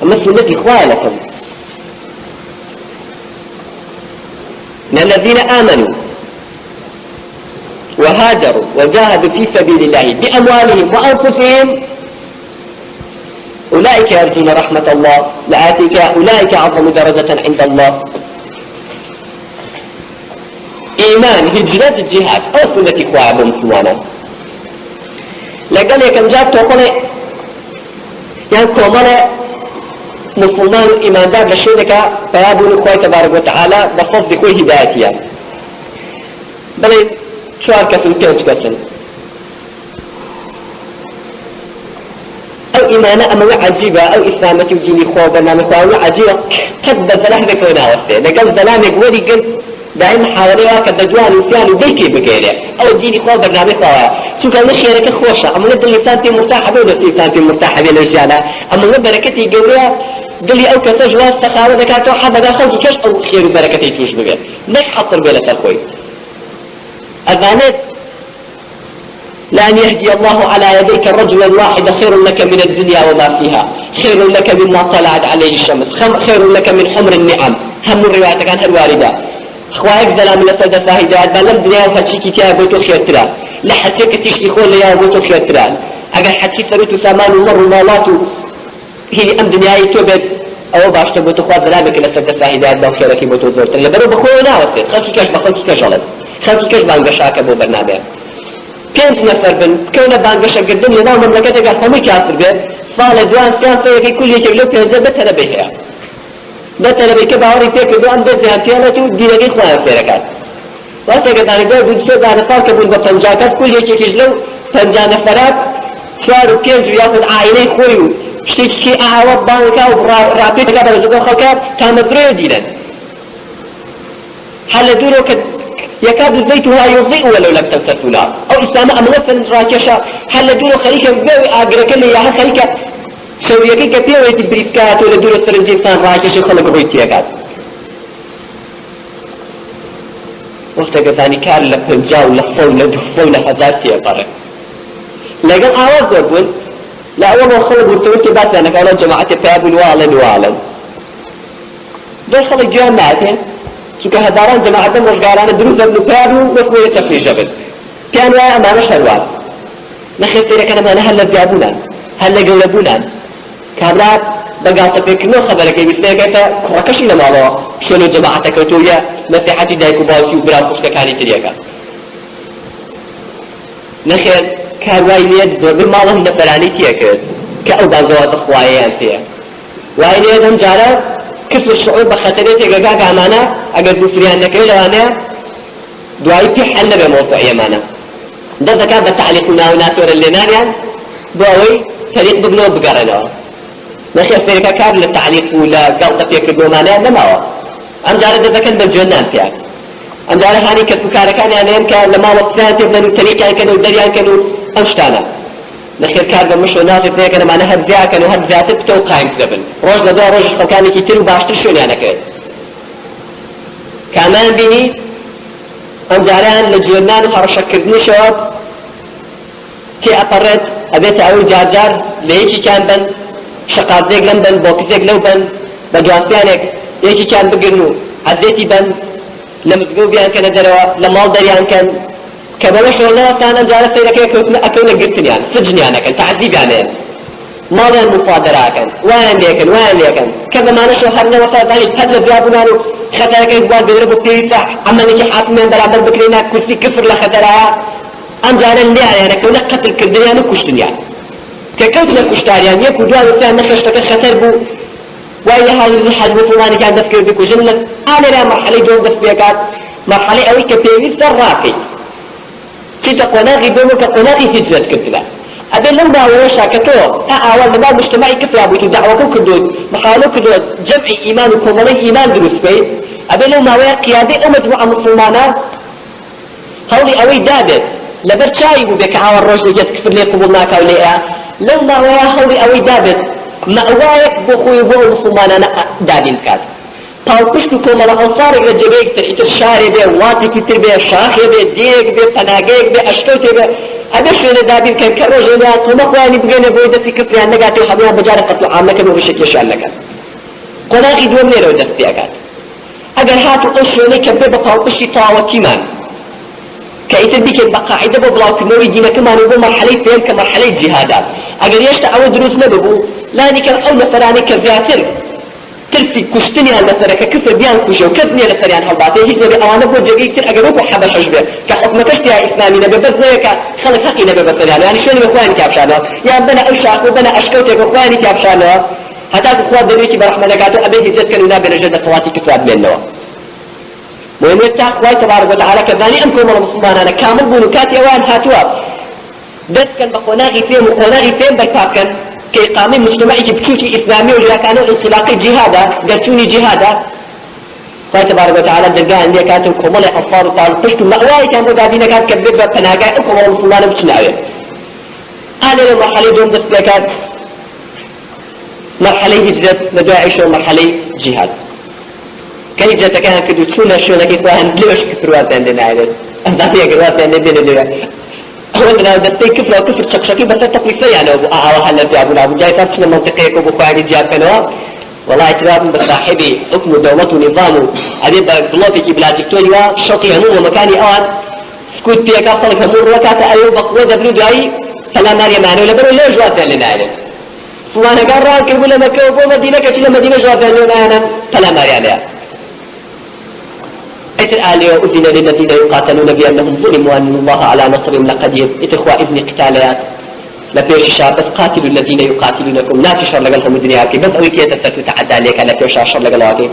أما سنة إخوة لكم من الذين آمنوا وهاجروا وجاهدوا في سبيل الله بأموالهم وأنفسهم أولئك يرجون رحمة الله أولئك أعظم درجة عند الله. إيمان هجرة الجهاد أو سنة إخوة بمسلمانا لقال يكن جاب توقلي يعني كومانا مسلمان إيمان دار لشينك فيابون إخوة تبارك وتعالى بفضل إخوة هدايتيا بلين شوار كسن كيوش كسن أو إيمانا أما عجيبة أو إسلامة وجيني خواه برنامج خواه عجيبة قد بزلاه بكونا وفيه لقل زلامك ودي قل دائما حاولي واكد دجوان وسيان وبيكي بقيله أو جيني خواه برنامج خواه شو كان خيرك خوشة أما ندل لسانتي مرتاحة بين لسانتي مرتاحة بين الرجالة أما نبركتي قولها قلي أو كسج واستخاوة ذكرت واحد هذا خلقي كش أو خير وبركتي توش بقيل نك حصل بيلة الخوي أذانت لأن يهدي الله على يديك رجلا واحدا خير لك من الدنيا وما فيها خير لك مما طلعت عليه الشمس خير لك من حمر النعم هم الرواية عن الوالدة أخوائك ذلا من السادة فاهدات بل لم دنيا وحتشيكي تيها بوتو خير ترى لا حتشيك تشتي خول ليا بوتو خير ترى أقل حتشي ثروت ثمان ومر ومالات هي أم دنياي توبت أو باشتا بوتو خواه ذلامك إلى السادة فاهدات بل خيرك بوتو زورتر لبرو بخوه ناوستي خلقي كش بخلقي كش غلط خلقي كش بانقشاك بو برنامج پێنج نەفەر بن بکەونە بانگەشەکردن لەناو مەملەکەتێکا هەمووی کافر بێت ساڵە دوان سیان سەیەکەی کولیەکێک لەو پێنجە بەتەنەبەی هەیە بەتەنەبەی کە باوەڕی پێکردو ئەم دەستیان پێڵێت و دینەکەی خۆیان فێرەکات وەختێکە دانیگەر بوو سێ دانەفار کە بوون بە 50 کەس کولیەکێکیش لەو 50 نەفەرات 4 و 5 یاخود عائلەی خۆی و شتێکی ئاوە بانگەکە و ڕاپێکەکە بە لەجگەڵ خەڵکە تامەزرێ دینن هەر لە دوورەوە کە يكاد زيتها يضيء ولو لم تمسسه نار أو إسلام أمنفن راكشة هل دور خليك بيوي أجرك اللي يا خليك سويك كبيوي تبريسكات ولا دور السرنجين صار راكشة خلق رويتيكات وقتك ثاني كار لبنجاو لفون لدفون لحظات يا طارق لكن أعوذ أقول لا أول خلق وتوتي بات أنك أولا جماعة باب والا دول خلق جامعتين چونکە هەزاران جەماعەتە مۆژگارانە دروست دەبن و پار و وەسمەوەی تەفریشە بن پێیان وایە ئەمانە شەروان نەخێر فێرەکەن ئەمانە هەر لە زیابوونان هەر لە گەورەبوونان کابرا بە گاڵتەپێکردنەوە خەبەرەکەی ویستەیەکەیتە کوڕەکەشی لە ماڵەوە شوێنە جەماعەتەکەوتوویە نەسیحەتی دایک و باوکی و برا خوشکەکانی تریەکە نەخێر کاروای لێت زۆربەی ماڵە هەم نەفەرانی تیەکرد کە ئەو بانگەوازە خوایەیان پێیە وای لێت ئەم جارە كفر الشعور بخطرية جاكاك عمانا اگر دوسريان نكوي لوانا دعاي في حل بموضوع يمانا ده ذكاء بتعليقنا وناتور اللي ناريان دعوي فريق ببنو بقرنا نخي فريقا كار للتعليق ولا قلطة يكردو مانا لما هو ام جارة ده ذكاء بالجنان فيها ام جارة هاني كسوكارا كان يعني امكا لما وقتان تبنو سريقا كانوا دريان كانوا امشتانا نخير كار بمشو ناصر فيها كان معنا هاد زيا كانوا هاد زيا تبتو قايم كذبن روج لدوا روج خلقاني كيتر وباشتر شون يعني كده كمان بيني ام جاريان لجيونان وحرشة كردني شواب تي اطرت ابيت اوي جارجار ليكي كان بن شقاط زيق لم بن بوكي زيق لو بن بدواسيانك يكي كان بقرنو عزيتي بن لمزقو بيان كان دروا لمال دريان كان كما شو الله كان جالس سيرك أكون قلتني يعني سجن يعني كان تعذيب يعني ما بين مصادرة كان وين لكن كذا ما نشوف هذا وصار ذلك هذا زيابنا له خطرك يبغى يضرب فيه صح أما نجي حاسم من درابر بكرينا كرسي كفر لخطرها أم جال اللي يعني كنا قتل كردني يعني كشتني يعني ككوتنا كشتار يعني يكون جوال وسام نخشتك خطر بو وين هذا الحجم فلاني كان دفكر بك وجنة أنا لا مرحلة دون دفك بيكات مرحلة أوي كبيري سراقي كي قناغي بمك قناغي هجرة كتلا أبي لما وشا كتو أول ما مجتمعي كفر أبوتو دعوكم كدود محاولو كدود جمع إيمانكم ومن إيمان دروس بي أبي لما ويا قيادة مجموعة مسلمانة هولي أوي دابت لبرشاي بك عاور رجل يد كفر لي قبولناك وليئة لما ويا هولي أوي دابت مأوايك بخوي بو مسلمانة دابين كات پاوپشتو کومل انصارك لجبيك تر اتر شاري بي واتي كتر بي شاخي بي ديك بي پناگيك بي اشتوتي بي أبي شو ندابين كان كروجينات وما خواني بقينا بويدتي كفريان نقاتي وحبيها بجارة قتل عامة كانوا بشك يشعل لك قناغي دوم نيرو دستي أقات أقل هاتو قشوني كبه بقاو قشي طاوة كمان كأيتر بيكن بقاعدة ببلاو كنوري دينا كمان وبو مرحلة فهم كمرحلة جهادات أقل يشتا أول دروس نببو لا نكر أو مثلاني كزياتر ترفي كشتني على مثلا ككفر بيان كوجو كذني على سريان هالبعض هيك نبي أوانا بوجي كتير أجروك وحبش أشبه كحكم كشتي يا إسلامي نبي بس زيك خلق حقي نبي بس يعني شو نبي إخواني كابشانه يا بنا أشاخ وبنا أشكوتك إخواني كابشانه هتاك إخوان دبيكي برحمة لقاتو أبيه جد كانوا نابي لجد خواتي كفر منه مهم يفتح إخواني تبارك وتعالى كذاني أمكم ولا مسلمان أنا كامل بنوكاتي أوان هاتوا دس كان بقناغي فين وقناغي فين بالفاكن كإقامة مجتمعي بتشوتي إسلامي ولا كانوا انطلاقي جهادا قرتوني جهادا الله تبارك وتعالى درجة عندي كانت كمال أطفال وطال قشتوا مأواي كانوا قاعدين كانت كذب بناجا إنكم ولا مسلمان بتشنعوا أنا المرحلة دوم دس كانت مرحلة هجرة نداعش ومرحلة جهاد كهجرة كان كدو تشونا شو نكيف واحد ليش كفروات عندنا عادة أنت يا كفروات عندنا ليه أولنا دستي كفر وكفر شكشكي بس تقليصي يعني أبو هلا في أبو جاي فاتشنا منطقية أبو خواني جاب كنوا والله اعتراف بصاحبي حكم دولة ونظامه أبي بلوتي كي بلاجكتوني شوقي هموم ومكاني أوان سكوت فيك أصلك همور وكاتا أيوب بقوة دبلو دعي فلا ماريا معنى ولا برو ليه جوات لنا عليه فوانا قال راك ولا مكة وبو مدينة كتير مدينة جوات لنا أنا فلا ماريا عليها الآلية أذن للذين يقاتلون بأنهم ظلموا أن الله على نصرهم لقدير إتخوى إذن قتالات لبيش شاب بس قاتلوا الذين يقاتلونكم لا تشر لقلهم الدنيا بس أوي كي تسرت وتعدى عليك على بيش شر لقلهم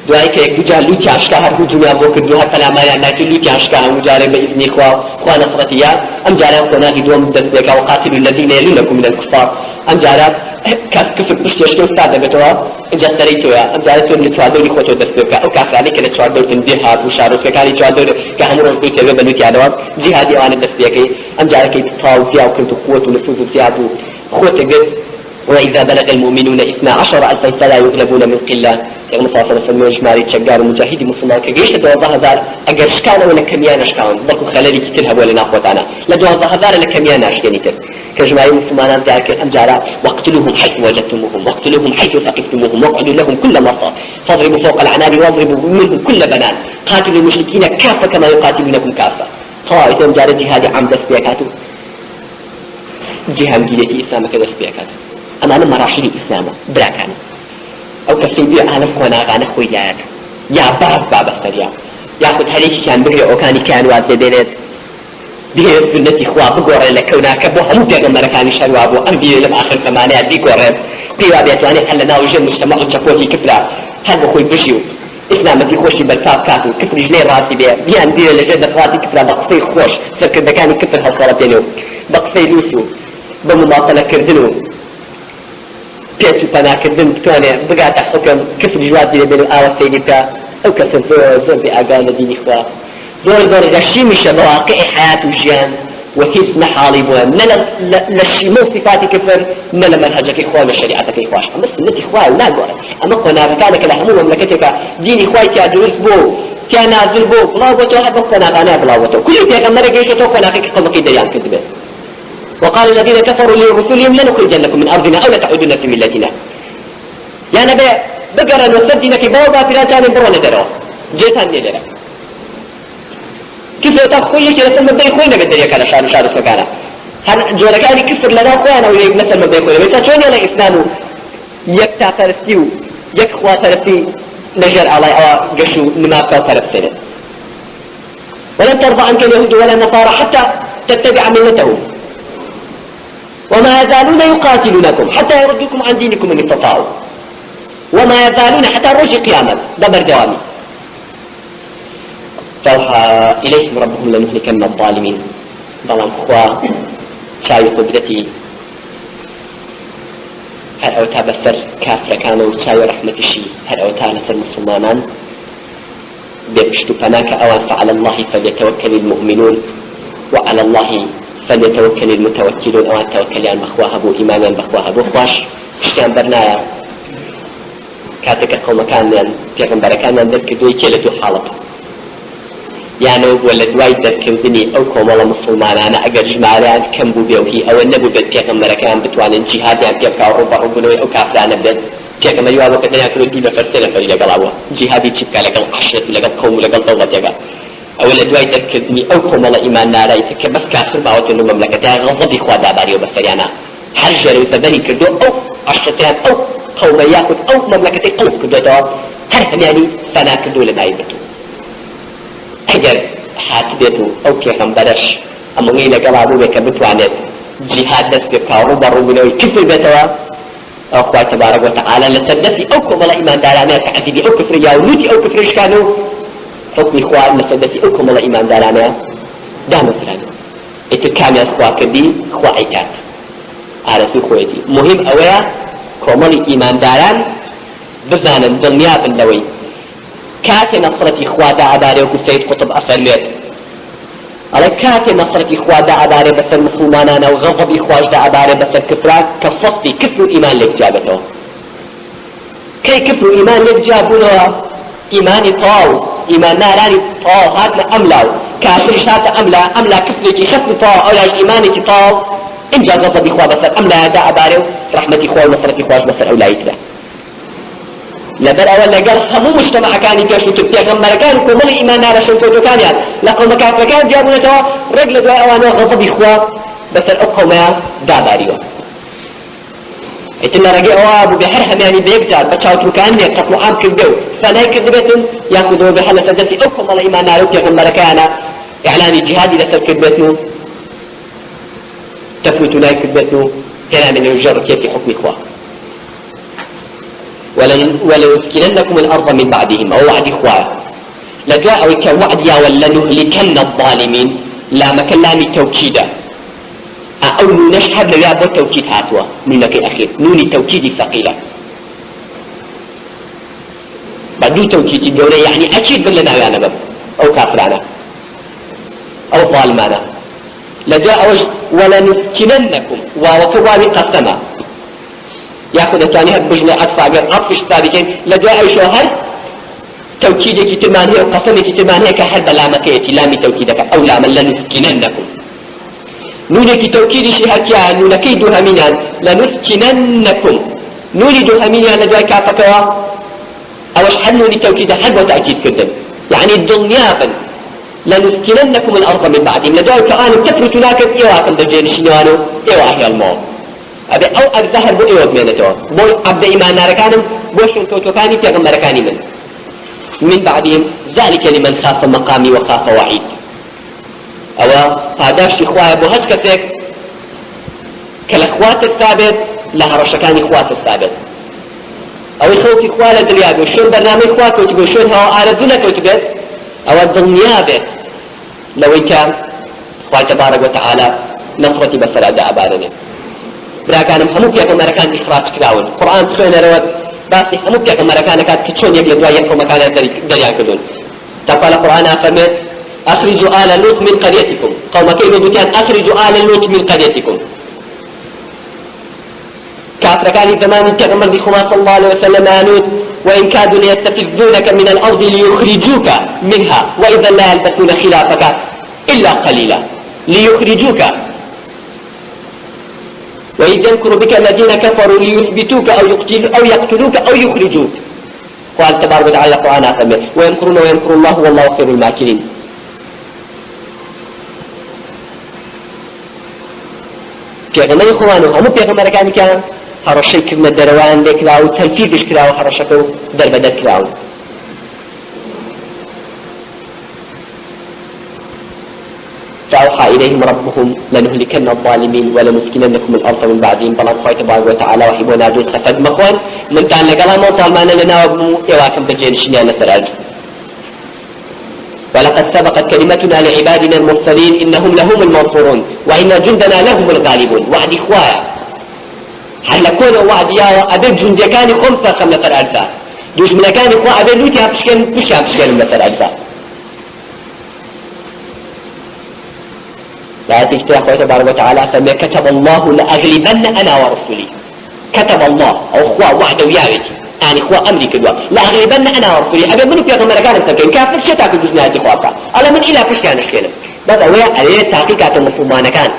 دعائي كي يكدوجا لوتي عشكا هرهو جميع بوك دوها كلاما يعني لوتي عشكا مجارب بإذن إخوة نصرتيا أم جارب قناغي دوم دسبك وقاتلوا الذين يلونكم من الكفار أم جارب كفر بشت يشتو استعدى بتوها إنجا سريتوها أم جارتون لتوادوني خوتو دسبك أو كافر عليك لتوادور تنبيهات وشاروس كالي توادور كهمور رزقو تيبه بلوتي عدوات جهادي وانا دسبك أم جارب كي تطاوتيا وكنت قوة ونفوذ وتيابو خوتك وإذا بلغ المؤمنون 12,000 فلا يغلبون من قلة يغمى صلى الله عليه وسلم يجماري تشجار مجاهدي مسلمان كجيش لدوضا هذار أجر شكان ولا كميان أشكان بلكو خلالي كتلها ولا ناقوتانا لدوضا هذار لكميان أشكاني تر كجماعي مسلمان ذلك الأمجارة واقتلوهم حيث وجدتموهم واقتلوهم حيث ثقفتموهم واقعدوا لهم كل مرصد فاضربوا فوق الأعناق واضربوا منهم كل بنان قاتلوا المشركين كافة كما يقاتلونكم كافة طوائف أمجارة جهادي عام دس بيكاتو جهاد جيدتي إسلامك دس بيكاتو أمانا مراحل إسلامه براكان أو كسيبي أهلا فكونا غانا خوياك يا باز بابا السريع ياخد هريكي كان بغي أو كان وازي دينيت بغي السنة إخوة بقوري لكونا كبو همو بيغن مركاني شروابو أنبيو لم آخر ثمانيات بيقوري قيوا بيتواني حلنا وجه المجتمع الجفوتي كفلا هل بخوي بجيو إسلامتي خوشي بالفاب كاتو كفر جنيه راسي بيه بيان بيه لجدة راسي كفلا بقصي خوش سركر بكاني كفر هالصورة بينو بقصي لوسو بمماطلة كردنو بيتو بناكردن بتواني بقاعد حكم كيف الجوازي لبنو آوستي لبكا أو كسر زور بأقال ديني إخوة زور غشي مش مواقع حياة وجيان وهيس نحالي بوهم نلا لشيمو صفاتي كفر نلا منهجك إخوة وشريعتك إخوة أما السنة إخوة لا قولة أما قونا بكانك لهمو مملكتك دين إخوة تيادرس بو تيانازل بو بلاوتو هذا قونا غانا بلاوتو كل بيغمرك يشتو قونا كي قلقي ديان كذبه وقال الذين كفروا لرسلهم لنخرجنكم من أرضنا أو لتعودن في ملتنا يا نبي بقرا وسدنا كي بابا فلاتان برون دروا جيتان ندرا كيف تاخوي كي لسه مبدا يخوينا بدريا كان شارس مكانا هذا جوركاني كفر لنا اخوانا ويك مثل مبدا يخوينا بس شلون انا اسلامه يكتا ترستيو يك خوا ترستي نجر على قشو نماكا ترستين ولن ترضى عنك اليهود ولا النصارى حتى تتبع ملتهم وما يزالون يقاتلونكم حتى يردوكم عن دينكم إن استطاعوا وما يزالون حتى رجع قيامة دبر دوامي فأوحى إليهم ربهم لنهلكن الظالمين ظلم خوا شاي قدرتي هل أوتا بسر كافر كانوا شاي رحمة الشي هل أوتا نسر مسلمان بيبشتو فناك أوان فعلى الله فليتوكل المؤمنون وعلى الله فليتوكل المتوكلون أو التوكل على مخواه أبو إيمانا بخواه أبو خواش اشتان برنايا كاتك قوم كان في غنبرة كان ذلك دوي كيلتو حالته يعني ولا دواي دركودني أو كمال مسلمان أنا أجر جماعة كم بوبيوهي أو النبو بدك أمريكان بتوان الجهاد يعني بيبقى أوروبا ربنا أو كافران بدك بيبقى ما يوابو كده يأكلوا دي بفرسنا فريق قلوا جهادي تبقى لقل عشرة لقل قوم لقل دولة يقع أو اللي دواي دركودني أو كمال إيمان نارا يتك بس كافر باوت إنه مملكتها غضب إخوة داباري وبسريانا حجر وتبني كردو أو عشرتين أو قوم يأكل أو مملكتي أو كردو هرهم يعني فنا كردو لنا يبتو أجر حاتبتو أو كيخم بدش أمغي لقل عبوبك بتوانت جهاد دست بكارو بروبنوي كفر بتوا أخوة تبارك وتعالى لسدسي أو كمال إيمان دارانا تعذيبي أو كفر ياولوتي أو كفرش كانوا حكم إخوان لسدسي أو كمال إيمان دارانا دا مثلا اتكامي أخوة كبي أخوة عتاب عرفي خويتي مهم أولا كمال إيمان داران بزانا دنيا باللوي كاتي نصرتي إخوة دا عباري وكو سيد قطب أفرميت على كاتي نصرتي إخوة دا عباري بس المسلمانان وغضب إخوة دا عباري بس الكفران كفصي كفر إيمان لك جابته كي كفر إيمان لك جابونه إيماني طاو إيمان ناراني طاو هاتنا أملاو كافر شات أملا كفرك خفر طاو أولاش إيمانك طاو إن جاء غضب إخوة بس أملا دا عباري رحمة إخوة ونصرة إخوة بس أولايك له لبر أول لقال همو مجتمع كان يكشف تبيغمبر كان كمل إيمان نار شوكو كان يعني لقوم كافر كان جابوا توا رجل دواء أوانو غضب إخوة بس الأقوم داباريو إتنا رجع أبو بحرهم يعني بيقتل بتشاوت مكان يقتلوا عام كذبوا فناي كذبتن يأخذوا بحل سدسي أقوم الله إيمان نار يغمبر كان إعلان جهادي لسر كذبتنو تفوتوا ناي كذبتنو كان من يجر كيف حكم إخوة ولنسكننكم الأرض من بعدهم أو وعد إخوة لدواء أو كوعد يا ولنهلكن الظالمين لا مكلام توكيدا أو نشهد لباب التوكيد هاتوا نونك الأخير نون التوكيد الثقيلة بدو توكيد الدولة يعني أكيد بلنا أنا بب أو كافرانا أو ظالمانا لدواء ولنسكننكم وكوابي قسما ياخذ الثاني هاد بجمع أدفع غير عطفش تابكين لدواء شهر توكيدك تمانية وقسمك تمانية كحرب لامكيتي لامي توكيدك أو لاما لنسكننكم نونك توكيد شهكيا نونك دوهمينا لنسكننكم نوني دوهمينا لدواء كافكوا أوش حنوني توكيد حد وتأكيد كذب يعني الدنيا لنسكننكم الأرض من بعدهم لدواء كأن تفرتوا لكن إيوا كندجين شنوانو إيوا أهي الموت أبي أو أرزهر بو إيوه بمينتو بو عبد إيمان ناركانم بو شنكوتوكاني تيغمركاني من بعدهم ذلك لمن خاف مقامي وخاف وعيد أو قاداش إخوة بو هش كسيك كالأخوات الثابت لها رشكان إخوات الثابت أو يخوف إخوة لدريابي وشون برنامج إخوات وتبو شون هوا آرزونك وتبت أو الدنيا بيت لو كان إخوة تبارك وتعالى نصرتي بسر أداء بارني براكانم همو بيغمركان إخراج كراون قرآن تخوين رواد باسي همو بيغمركان كات كتشون يقل دواء يكو مكانا دريان كدون تقال القرآن أفرمت أخرجوا آل لوط من قريتكم قوم كينو دوتيان أخرجوا آل لوط من قريتكم كافركان زمان تغمر بخما صلى الله عليه وسلم آنوت وإن كادوا ليستفزونك من الأرض ليخرجوك منها وإذا لا يلبسون خلافك إلا قليلا ليخرجوك وإذ يمكر بك الذين كفروا ليثبتوك أو يقتلوك أو يخرجوك قال تبارك وتعالى القرآن أفهمه ويمكرون ويمكر الله والله خير الماكرين پیغمبر خوانو همو پیغمبرکانی که هرشی کردن دروان لکراو تنفیذش کراو هرشکو در بدر کراو فأوحى إليهم ربهم لنهلكن الظالمين ولنسكننكم الأرض من بعدهم بلان خواه تبارك وتعالى وحيبونا دون خفد مخوان من كان لقلا موطال مانا لنا وابنو إواكم بجين شنيانا سرعج ولقد سبقت كلمتنا لعبادنا المرسلين إنهم لهم المنصورون وإن جندنا لهم الغالبون وعد إخوايا هل كون وعد يا أبد جند كان خمسة خمسة أجزاء دوش من كان إخوة أبد لوتي هبشكن بش هبشكن مثل أجزاء لا تكتب أخوة تبارك وتعالى فما كتب الله لأغلبن أنا ورسلي كتب الله أو أخوة وعد ويارك يعني خوا أمري كدوا لا غيبن أنا ورسولي أبي منو بيغمر كان مسكين كافر شو تاكل جزناتي خوابك على من إلى فش كان شكله بس أويا عليه تاكل كاتو مسلمان كان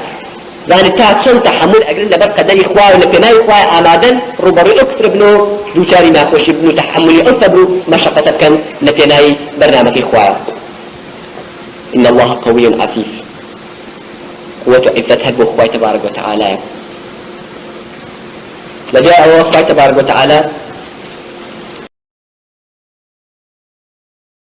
زاني تاكل تحمل أجرن لبر قدر إخوة ولكنا إخوة أمادن ربري أكثر ابنه دوشاري ناقوش ابنه تحمل أصبر مشقة كان لكنا برنامج إخوة إن الله قوي عفيف قوة عزتها بأخوة تبارك وتعالى لجاء الله تبارك وتعالى